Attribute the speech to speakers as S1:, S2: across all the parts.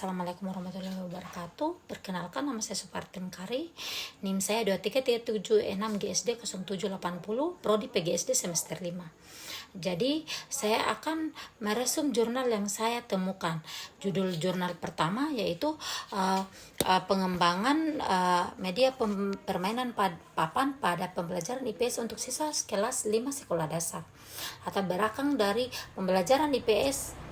S1: Assalamualaikum warahmatullahi wabarakatuh. Perkenalkan, nama saya Supartin Kari. NIM saya 233776 GSD 0780, Prodi PGSD semester 5. Jadi, saya akan meresum jurnal yang saya temukan. Judul jurnal pertama yaitu pengembangan media permainan papan pada pembelajaran IPS untuk siswa kelas 5 sekolah dasar. Atau berakang dari pembelajaran IPS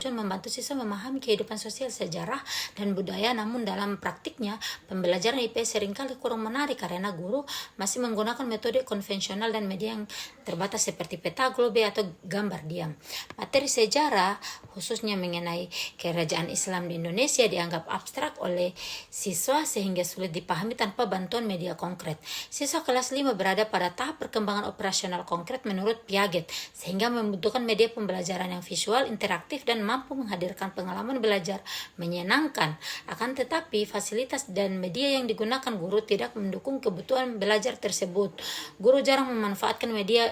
S1: membantu siswa memahami kehidupan sosial, sejarah, dan budaya. Namun dalam praktiknya pembelajaran IPS seringkali kurang menarik karena guru masih menggunakan metode konvensional dan media yang terbatas seperti peta, globe, atau gambar diam. Materi sejarah khususnya mengenai kerajaan Islam di Indonesia dianggap abstrak oleh siswa sehingga sulit dipahami tanpa bantuan media konkret. Siswa kelas 5 berada pada tahap perkembangan operasional konkret menurut Piaget, sehingga membutuhkan media pembelajaran yang visual, interaktif, dan mampu menghadirkan pengalaman belajar menyenangkan. Akan tetapi fasilitas dan media yang digunakan guru tidak mendukung kebutuhan belajar tersebut. Guru jarang memanfaatkan media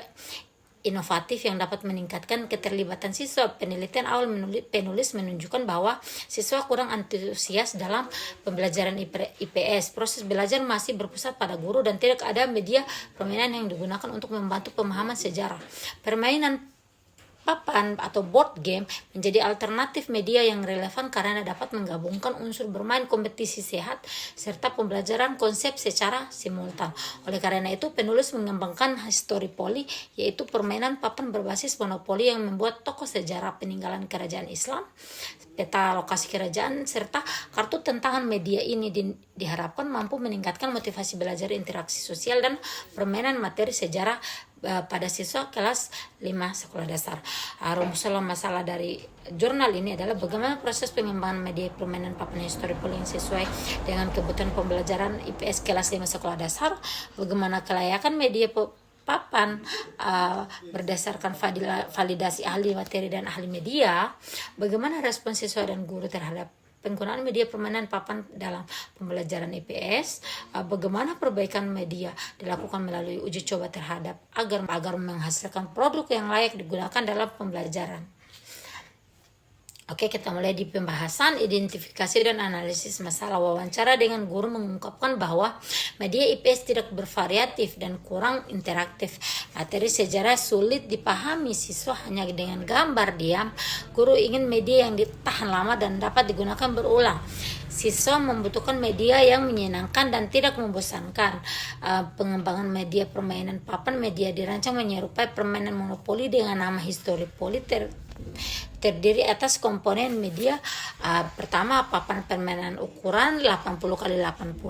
S1: inovatif yang dapat meningkatkan keterlibatan siswa. Penelitian awal penulis menunjukkan bahwa siswa kurang antusias dalam pembelajaran IPS. Proses belajar masih berpusat pada guru dan tidak ada media permainan yang digunakan untuk membantu pemahaman sejarah. Permainan papan atau board game menjadi alternatif media yang relevan karena dapat menggabungkan unsur bermain, kompetisi sehat, serta pembelajaran konsep secara simultan. Oleh karena itu, penulis mengembangkan Historypoly, yaitu permainan papan berbasis monopoli yang membuat tokoh sejarah peninggalan kerajaan Islam, peta lokasi kerajaan, serta kartu tantangan. Media ini diharapkan mampu meningkatkan motivasi belajar, interaksi sosial, dan permainan materi sejarah pada siswa kelas 5 sekolah dasar. Rumus masalah dari jurnal ini adalah bagaimana proses pengembangan media permainan papan Historypoly yang sesuai dengan kebutuhan pembelajaran IPS kelas 5 sekolah dasar, bagaimana kelayakan media papan berdasarkan validasi ahli materi dan ahli media, bagaimana respon siswa dan guru terhadap penggunaan media permainan papan dalam pembelajaran IPS, bagaimana perbaikan media dilakukan melalui uji coba terhadap agar menghasilkan produk yang layak digunakan dalam pembelajaran. Oke, kita mulai di pembahasan identifikasi dan analisis masalah. Wawancara dengan guru mengungkapkan bahwa media IPS tidak bervariatif dan kurang interaktif. Materi sejarah sulit dipahami siswa hanya dengan gambar diam. Guru ingin media yang ditahan lama dan dapat digunakan berulang. Siswa membutuhkan media yang menyenangkan dan tidak membosankan. Pengembangan media permainan papan, media dirancang menyerupai permainan monopoli dengan nama Historypoly terdiri atas komponen media. Pertama, papan permainan ukuran 80 x 80,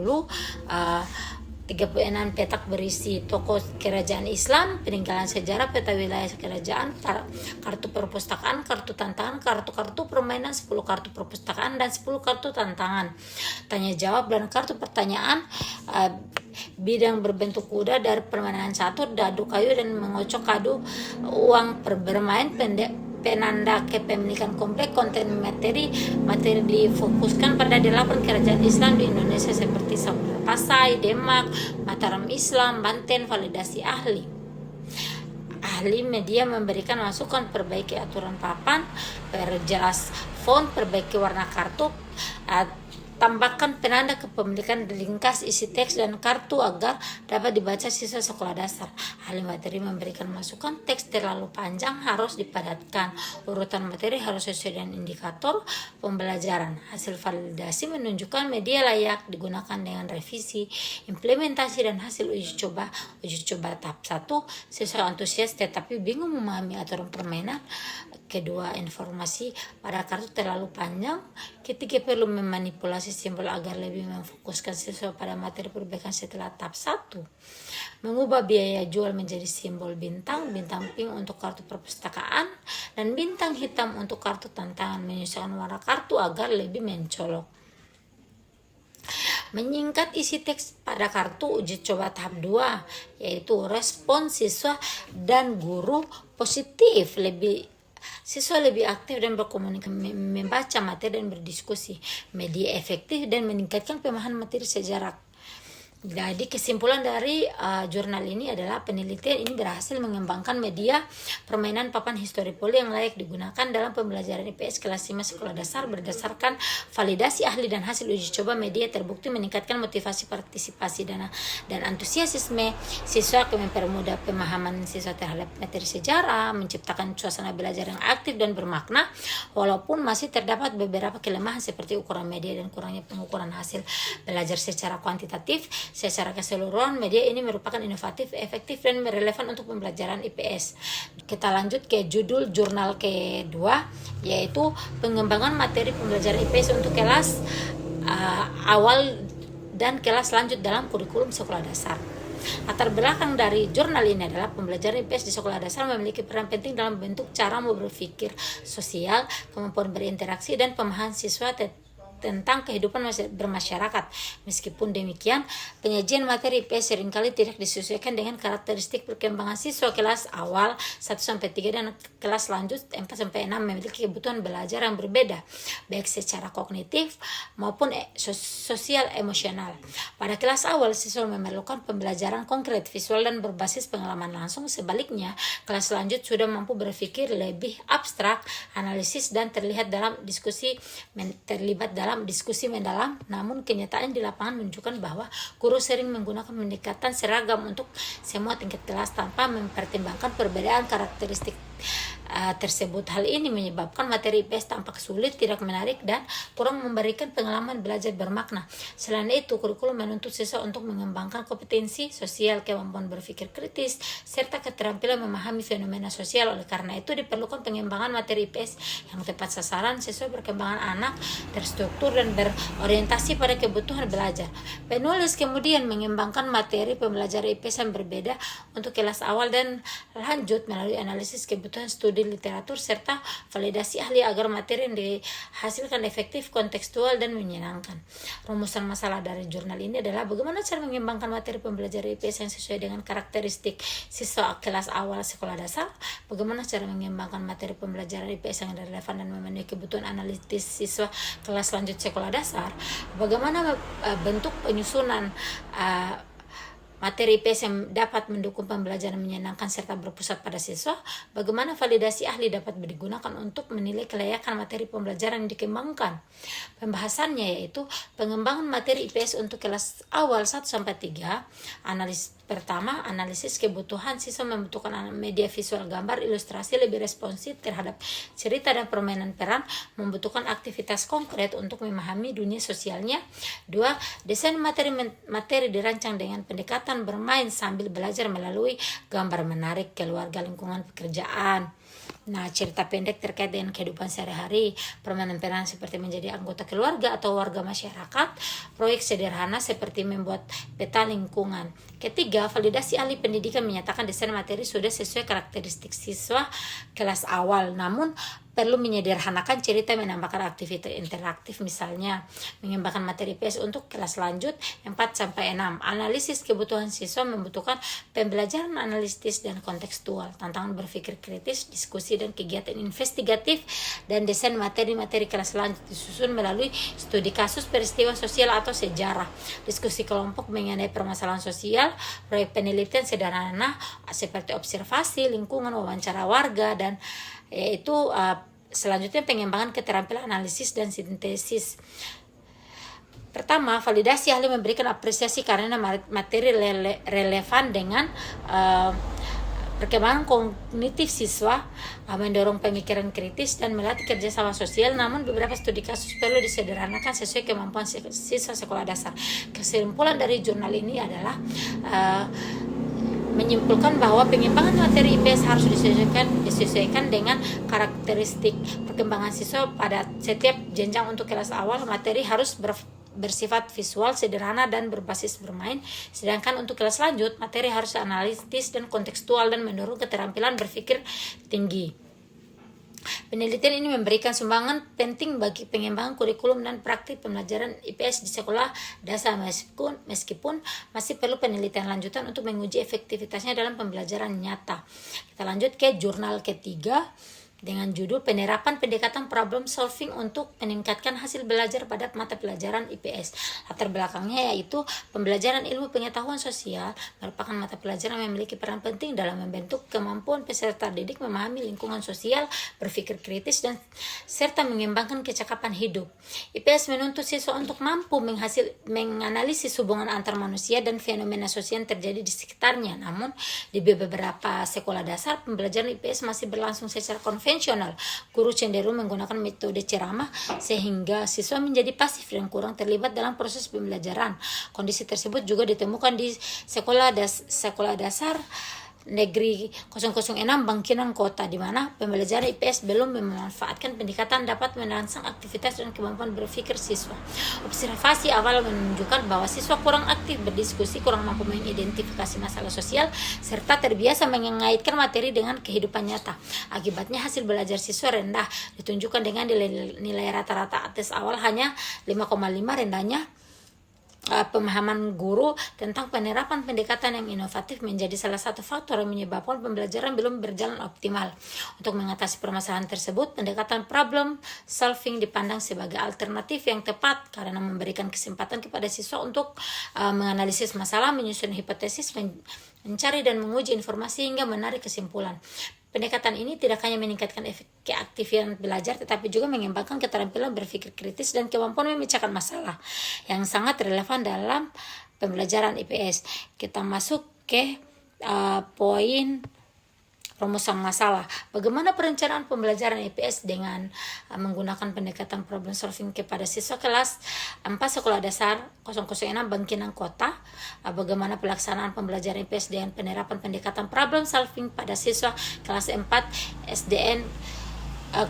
S1: 36 petak berisi tokoh kerajaan Islam, peninggalan sejarah, peta wilayah kerajaan, kartu perpustakaan, kartu tantangan, kartu permainan, 10 kartu perpustakaan, dan 10 kartu tantangan, tanya jawab, dan kartu pertanyaan. Bidang berbentuk kuda dari permainan catur, dadu kayu, dan mengocok kadu uang bermain penanda kepemilikan komplek. Konten materi difokuskan pada 8 kerajaan Islam di Indonesia seperti Pasai, Demak, Mataram Islam, Banten. Validasi ahli media memberikan masukan: perbaiki aturan papan, perjelas font, perbaiki warna kartu, tambahkan penanda kepemilikan, ringkas isi teks dan kartu agar dapat dibaca siswa sekolah dasar. Ahli materi memberikan masukan: teks terlalu panjang, harus dipadatkan, urutan materi harus sesuai dengan indikator pembelajaran. Hasil validasi menunjukkan media layak digunakan dengan revisi, implementasi, dan hasil uji coba tahap 1. Siswa antusias tetapi bingung memahami aturan permainan. Kedua, informasi pada kartu terlalu panjang. Ketiga, perlu memanipulasi simbol agar lebih memfokuskan siswa pada materi perbaikan setelah tahap 1. Mengubah biaya jual menjadi simbol bintang pink untuk kartu perpustakaan, dan bintang hitam untuk kartu tantangan. Menyesuaikan warna kartu agar lebih mencolok. Menyingkat isi teks pada kartu. Uji coba tahap 2, yaitu respon siswa dan guru positif. Siswa lebih aktif dan berkomunikasi, membaca materi dan berdiskusi. Media efektif dan meningkatkan pemahaman materi sejarah. Jadi kesimpulan dari jurnal ini adalah penelitian ini berhasil mengembangkan media permainan papan histori poli yang layak digunakan dalam pembelajaran IPS kelas 5 sekolah dasar berdasarkan validasi ahli dan hasil uji coba media terbukti meningkatkan motivasi partisipasi dan antusiasme siswa, mempermudah pemahaman siswa terhadap materi sejarah, menciptakan suasana belajar yang aktif dan bermakna walaupun masih terdapat beberapa kelemahan seperti ukuran media dan kurangnya pengukuran hasil belajar secara kuantitatif. Secara keseluruhan media ini merupakan inovatif, efektif, dan relevan untuk pembelajaran IPS. Kita lanjut ke judul jurnal kedua, yaitu pengembangan materi pembelajaran IPS untuk kelas awal dan kelas lanjut dalam kurikulum sekolah dasar. Latar belakang dari jurnal ini adalah pembelajaran IPS di sekolah dasar memiliki peran penting dalam bentuk cara berpikir sosial, kemampuan berinteraksi, dan pemahaman siswa tentang kehidupan bermasyarakat. Meskipun demikian, penyajian materi IPS seringkali tidak disesuaikan dengan karakteristik perkembangan siswa kelas awal 1-3 dan kelas lanjut 4-6 memiliki kebutuhan belajar yang berbeda, baik secara kognitif maupun sosial emosional. Pada kelas awal, siswa memerlukan pembelajaran konkret, visual, dan berbasis pengalaman langsung. Sebaliknya, kelas lanjut sudah mampu berpikir lebih abstrak, analisis, dan terlibat dalam diskusi mendalam. Namun kenyataan di lapangan menunjukkan bahwa guru sering menggunakan pendekatan seragam untuk semua tingkat kelas tanpa mempertimbangkan perbedaan karakteristik tersebut. Hal ini menyebabkan materi IPS tampak sulit, tidak menarik, dan kurang memberikan pengalaman belajar bermakna. Selain itu, kurikulum menuntut siswa untuk mengembangkan kompetensi sosial, kemampuan berpikir kritis, serta keterampilan memahami fenomena sosial. Oleh karena itu, diperlukan pengembangan materi IPS yang tepat sasaran sesuai perkembangan anak, terstruktur, dan berorientasi pada kebutuhan belajar. Penulis kemudian mengembangkan materi pembelajaran IPS yang berbeda untuk kelas awal dan lanjut melalui analisis kebutuhan studi literatur serta validasi ahli agar materi yang dihasilkan efektif, kontekstual, dan menyenangkan. Rumusan masalah dari jurnal ini adalah bagaimana cara mengembangkan materi pembelajaran IPS yang sesuai dengan karakteristik siswa kelas awal sekolah dasar, bagaimana cara mengembangkan materi pembelajaran IPS yang relevan dan memenuhi kebutuhan analitis siswa kelas lanjut sekolah dasar, bagaimana bentuk penyusunan materi IPS yang dapat mendukung pembelajaran menyenangkan serta berpusat pada siswa, bagaimana validasi ahli dapat digunakan untuk menilai kelayakan materi pembelajaran yang dikembangkan. Pembahasannya yaitu pengembangan materi IPS untuk kelas awal 1-3, Pertama, analisis kebutuhan siswa membutuhkan media visual, gambar, ilustrasi lebih responsif terhadap cerita dan permainan peran, membutuhkan aktivitas konkret untuk memahami dunia sosialnya. 2. Desain materi dirancang dengan pendekatan bermain sambil belajar melalui gambar menarik, keluarga, lingkungan pekerjaan. Cerita pendek terkait dengan kehidupan sehari-hari, permainan peran seperti menjadi anggota keluarga atau warga masyarakat, proyek sederhana seperti membuat peta lingkungan. Ketiga, validasi ahli pendidikan menyatakan desain materi sudah sesuai karakteristik siswa kelas awal, namun perlu menyederhanakan cerita, menambahkan aktivitas interaktif, misalnya mengembangkan materi IPS untuk kelas lanjut 4-6. Analisis kebutuhan siswa membutuhkan pembelajaran analitis dan kontekstual, tantangan berpikir kritis, diskusi, dan kegiatan investigatif, dan desain materi-materi kelas lanjut disusun melalui studi kasus, peristiwa sosial atau sejarah, diskusi kelompok mengenai permasalahan sosial, proyek penelitian sederhana seperti observasi lingkungan, wawancara warga, dan yaitu selanjutnya pengembangan keterampilan analisis dan sintesis. Pertama, validasi ahli memberikan apresiasi karena materi relevan dengan perkembangan kognitif siswa, mendorong pemikiran kritis, dan melatih kerjasama sosial. Namun beberapa studi kasus perlu disederhanakan sesuai kemampuan siswa sekolah dasar. Kesimpulan dari jurnal ini adalah menyimpulkan bahwa pengembangan materi IPS harus disesuaikan dengan karakteristik perkembangan siswa pada setiap jenjang. Untuk kelas awal, materi harus bersifat visual, sederhana, dan berbasis bermain. Sedangkan untuk kelas lanjut, materi harus analitis dan kontekstual dan mendorong keterampilan berpikir tinggi. Penelitian ini memberikan sumbangan penting bagi pengembangan kurikulum dan praktik pembelajaran IPS di sekolah dasar, meskipun masih perlu penelitian lanjutan untuk menguji efektivitasnya dalam pembelajaran nyata. Kita lanjut ke jurnal ketiga. dengan judul Penerapan Pendekatan Problem Solving untuk Meningkatkan Hasil Belajar pada Mata Pelajaran IPS. Latar belakangnya yaitu pembelajaran ilmu pengetahuan sosial merupakan mata pelajaran yang memiliki peran penting dalam membentuk kemampuan peserta didik memahami lingkungan sosial, berpikir kritis, dan serta mengembangkan kecakapan hidup. IPS menuntut siswa untuk mampu menganalisis hubungan antar manusia dan fenomena sosial yang terjadi di sekitarnya. Namun, di beberapa sekolah dasar, pembelajaran IPS masih berlangsung secara konvensional. Guru cenderung menggunakan metode ceramah sehingga siswa menjadi pasif dan kurang terlibat dalam proses pembelajaran. Kondisi tersebut juga ditemukan di sekolah dasar Negeri 006 Bangkinang Kota, di mana pembelajaran IPS belum memanfaatkan pendekatan dapat merangsang aktivitas dan kemampuan berpikir siswa. Observasi awal menunjukkan bahwa siswa kurang aktif berdiskusi, kurang mampu mengidentifikasi masalah sosial, serta terbiasa mengaitkan materi dengan kehidupan nyata. Akibatnya hasil belajar siswa rendah, ditunjukkan dengan nilai rata-rata tes awal hanya 5,5. Rendahnya pemahaman guru tentang penerapan pendekatan yang inovatif menjadi salah satu faktor yang menyebabkan pembelajaran belum berjalan optimal. Untuk mengatasi permasalahan tersebut, pendekatan problem solving dipandang sebagai alternatif yang tepat karena memberikan kesempatan kepada siswa untuk menganalisis masalah, menyusun hipotesis, mencari dan menguji informasi hingga menarik kesimpulan. Pendekatan ini tidak hanya meningkatkan keaktifan belajar, tetapi juga mengembangkan keterampilan berpikir kritis dan kemampuan memecahkan masalah yang sangat relevan dalam pembelajaran IPS. Kita masuk ke poin rumusan masalah. Bagaimana perencanaan pembelajaran IPS dengan menggunakan pendekatan problem solving kepada siswa kelas 4 Sekolah Dasar 006 Bangkinang Kota. Bagaimana pelaksanaan pembelajaran IPS dengan penerapan pendekatan problem solving pada siswa kelas 4 SDN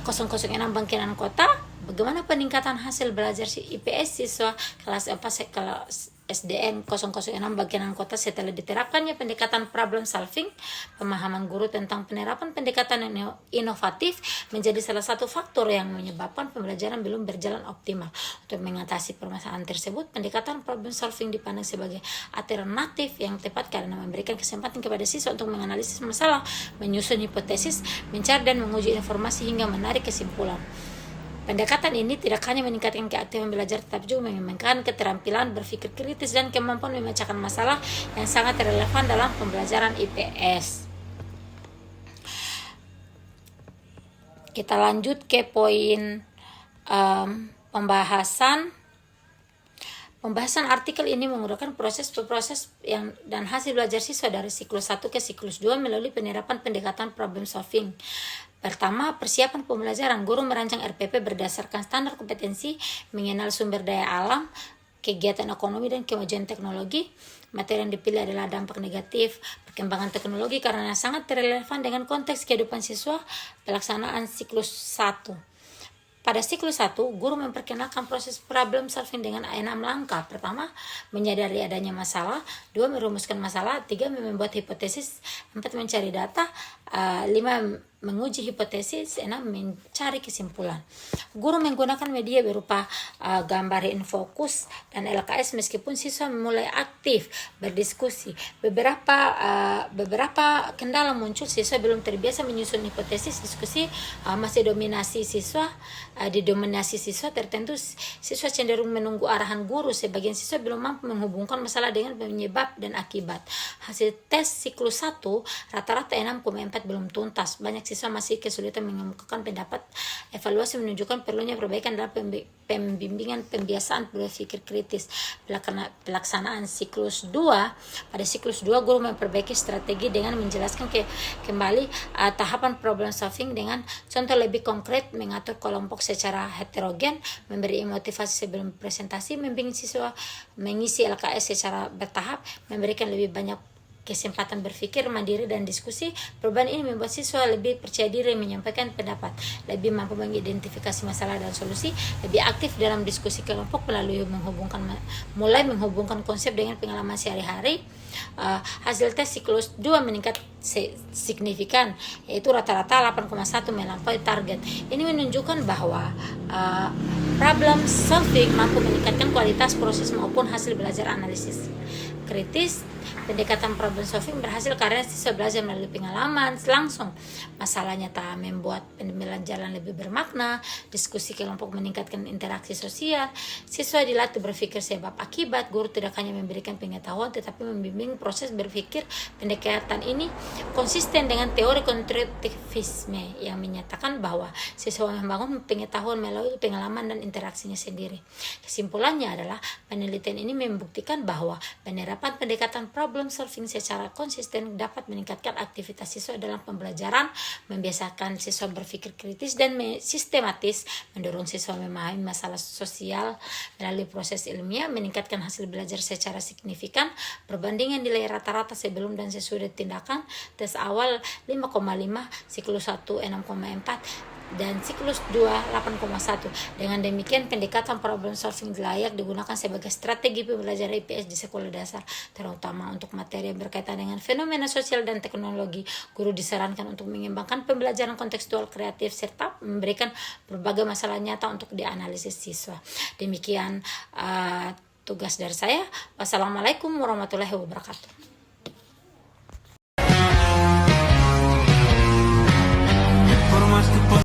S1: 006 Bangkinang Kota. Bagaimana peningkatan hasil belajar IPS siswa kelas 4 SDN 006 Bangkinang Kota setelah diterapkannya pendekatan problem solving. Pemahaman guru tentang penerapan pendekatan yang inovatif menjadi salah satu faktor yang menyebabkan pembelajaran belum berjalan optimal. Untuk mengatasi permasalahan tersebut, pendekatan problem solving dipandang sebagai alternatif yang tepat karena memberikan kesempatan kepada siswa untuk menganalisis masalah, menyusun hipotesis, mencari dan menguji informasi hingga menarik kesimpulan. Pendekatan ini tidak hanya meningkatkan keaktifan belajar, tetapi juga mengembangkan keterampilan berpikir kritis dan kemampuan memecahkan masalah yang sangat relevan dalam pembelajaran IPS. Kita lanjut ke poin pembahasan. Pembahasan artikel ini menggunakan proses dan hasil belajar siswa dari siklus 1 ke siklus 2 melalui penerapan pendekatan problem solving. Pertama, persiapan pembelajaran. Guru merancang RPP berdasarkan standar kompetensi, mengenal sumber daya alam, kegiatan ekonomi, dan kemajuan teknologi. Materi yang dipilih adalah dampak negatif perkembangan teknologi karena sangat relevan dengan konteks kehidupan siswa. Pelaksanaan siklus 1. Pada siklus 1, guru memperkenalkan proses problem solving dengan 6 langkah. Pertama, menyadari adanya masalah. 2, merumuskan masalah. 3, membuat hipotesis. 4, mencari data. 5, menguji hipotesis. 6, mencari kesimpulan. Guru menggunakan media berupa gambar infokus dan LKS meskipun siswa mulai aktif berdiskusi. Beberapa kendala muncul, siswa belum terbiasa menyusun hipotesis, diskusi masih didominasi siswa tertentu. Siswa cenderung menunggu arahan guru. Sebagian siswa belum mampu menghubungkan masalah dengan penyebab dan akibat. Hasil tes siklus 1 rata-rata 6,4 belum tuntas. Banyak siswa masih kesulitan mengemukakan pendapat. Evaluasi menunjukkan perlunya perbaikan dalam pembimbingan pembiasaan berpikir kritis. Pelaksanaan siklus 2. Pada siklus 2, guru memperbaiki strategi dengan menjelaskan kembali tahapan problem solving dengan contoh lebih konkret, mengatur kelompok secara heterogen, memberi motivasi sebelum presentasi, membimbing siswa mengisi LKS secara bertahap, memberikan lebih banyak kesempatan berpikir mandiri dan diskusi. Perubahan ini membuat siswa lebih percaya diri menyampaikan pendapat, lebih mampu mengidentifikasi masalah dan solusi, lebih aktif dalam diskusi kelompok melalui mulai menghubungkan konsep dengan pengalaman sehari-hari. Hasil tes siklus 2 meningkat signifikan, yaitu rata-rata 8,1 melampaui target. Ini menunjukkan bahwa problem solving mampu meningkatkan kualitas proses maupun hasil belajar analisis kritis pendekatan problem solving berhasil karena siswa belajar melalui pengalaman langsung, masalah nyata membuat pembelajaran lebih bermakna, diskusi kelompok meningkatkan interaksi sosial, siswa dilatih berpikir sebab akibat, guru tidak hanya memberikan pengetahuan tetapi membimbing proses berpikir. Pendekatan ini konsisten dengan teori konstruktivisme yang menyatakan bahwa siswa membangun pengetahuan melalui pengalaman dan interaksinya sendiri. Kesimpulannya adalah penelitian ini membuktikan bahwa penerapan pendekatan problem solving secara konsisten dapat meningkatkan aktivitas siswa dalam pembelajaran, membiasakan siswa berpikir kritis dan sistematis, mendorong siswa memahami masalah sosial melalui proses ilmiah, meningkatkan hasil belajar secara signifikan perbandingan nilai rata-rata sebelum dan sesudah tindakan tes awal 5,5, siklus 1 6,4 dan siklus 2 8,1. Dengan demikian pendekatan problem solving layak digunakan sebagai strategi pembelajaran IPS di sekolah dasar, terutama untuk materi yang berkaitan dengan fenomena sosial dan teknologi. Guru disarankan untuk mengembangkan pembelajaran kontekstual kreatif serta memberikan berbagai masalah nyata untuk dianalisis siswa. Demikian tugas dari saya. Wassalamualaikum warahmatullahi wabarakatuh.